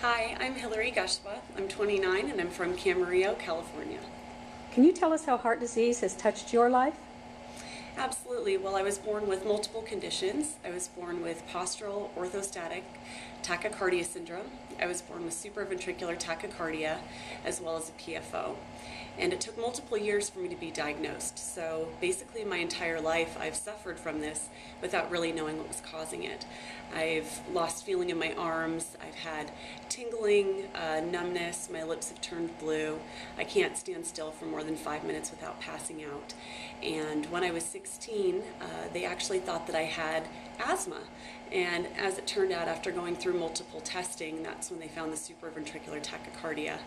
Hi, I'm Hilary Gushwa. I'm 29 and I'm from Camarillo, California. Can you tell us how heart disease has touched your life? Absolutely. Well, I was born with multiple conditions. I was born with postural orthostatic tachycardia syndrome. I was born with supraventricular tachycardia as well as a PFO. And it took multiple years for me to be diagnosed. So basically my entire life I've suffered from this without really knowing what was causing it. I've lost feeling in my arms, I've had tingling, numbness, my lips have turned blue. I can't stand still for more than 5 minutes without passing out. And when I was 16, they actually thought that I had asthma. And as it turned out, after going through multiple testing, that's when they found the supraventricular tachycardia.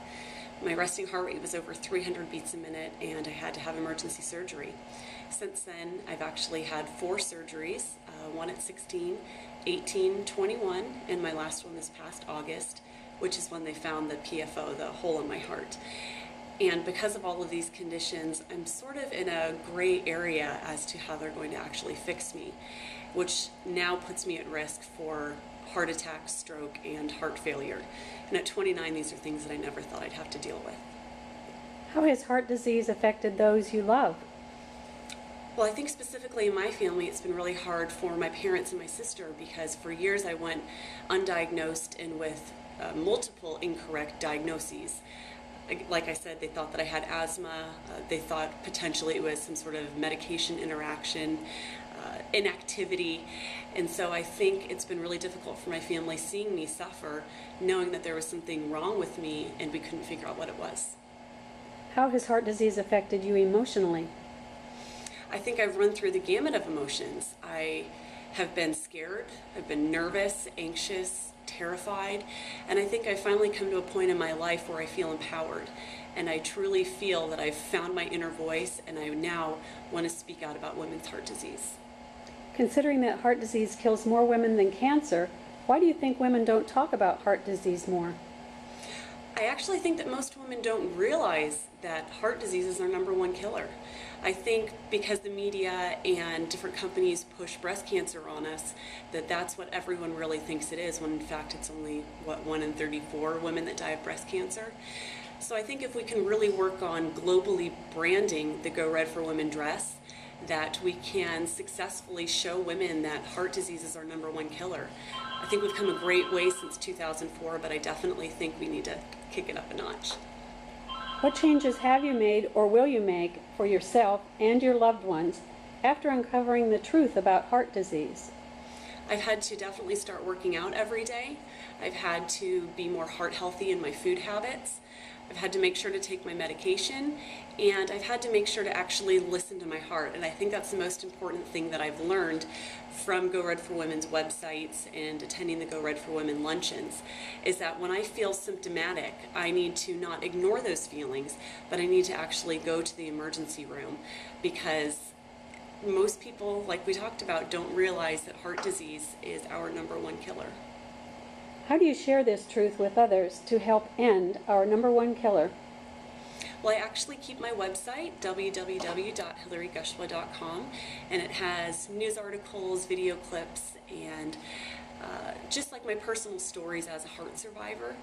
My resting heart rate was over 300 beats a minute and I had to have emergency surgery. Since then, I've actually had 4 surgeries, one at 16, 18, 21, and my last one this past August, which is when they found the PFO, the hole in my heart. And because of all of these conditions, I'm sort of in a gray area as to how they're going to actually fix me, which now puts me at risk for heart attack, stroke, and heart failure. And at 29, these are things that I never thought I'd have to deal with. How has heart disease affected those you love? Well, I think specifically in my family, it's been really hard for my parents and my sister because for years I went undiagnosed and with multiple incorrect diagnoses. Like I said, they thought that I had asthma. They thought potentially it was some sort of medication interaction, inactivity. And so I think it's been really difficult for my family seeing me suffer, knowing that there was something wrong with me and we couldn't figure out what it was. How has heart disease affected you emotionally? I think I've run through the gamut of emotions. I have been scared, I've been nervous, anxious, terrified, and I think I've finally come to a point in my life where I feel empowered. And I truly feel that I've found my inner voice and I now want to speak out about women's heart disease. Considering that heart disease kills more women than cancer, why do you think women don't talk about heart disease more? I actually think that most women don't realize that heart disease is our #1 killer. I think because the media and different companies push breast cancer on us, that's what everyone really thinks it is, when in fact it's only, 1 in 34 women that die of breast cancer. So I think if we can really work on globally branding the Go Red for Women dress, that we can successfully show women that heart disease is our #1 killer. I think we've come a great way since 2004, but I definitely think we need to kick it up a notch. What changes have you made or will you make for yourself and your loved ones after uncovering the truth about heart disease? I've had to definitely start working out every day. I've had to be more heart healthy in my food habits. I've had to make sure to take my medication, and I've had to make sure to actually listen to my heart. And I think that's the most important thing that I've learned from Go Red for Women's websites and attending the Go Red for Women luncheons, is that when I feel symptomatic, I need to not ignore those feelings, but I need to actually go to the emergency room, because most people, like we talked about, don't realize that heart disease is our #1 killer. How do you share this truth with others to help end our #1 killer? Well, I actually keep my website, www.hilarygushwa.com, and it has news articles, video clips, and just like my personal stories as a heart survivor.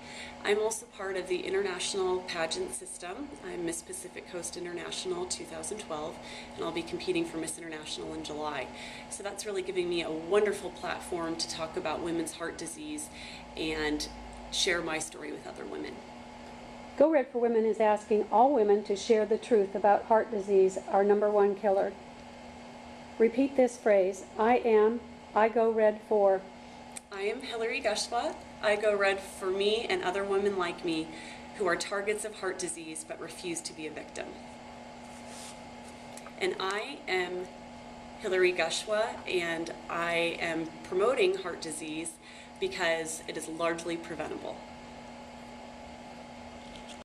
I'm also part of the international pageant system. I'm Miss Pacific Coast International 2012, and I'll be competing for Miss International in July. So that's really giving me a wonderful platform to talk about women's heart disease and share my story with other women. Go Red for Women is asking all women to share the truth about heart disease, our #1 killer. Repeat this phrase: I go red for. I am Hilary Gushwa. I go red for me and other women like me who are targets of heart disease but refuse to be a victim. And I am Hilary Gushwa, and I am promoting heart disease because it is largely preventable.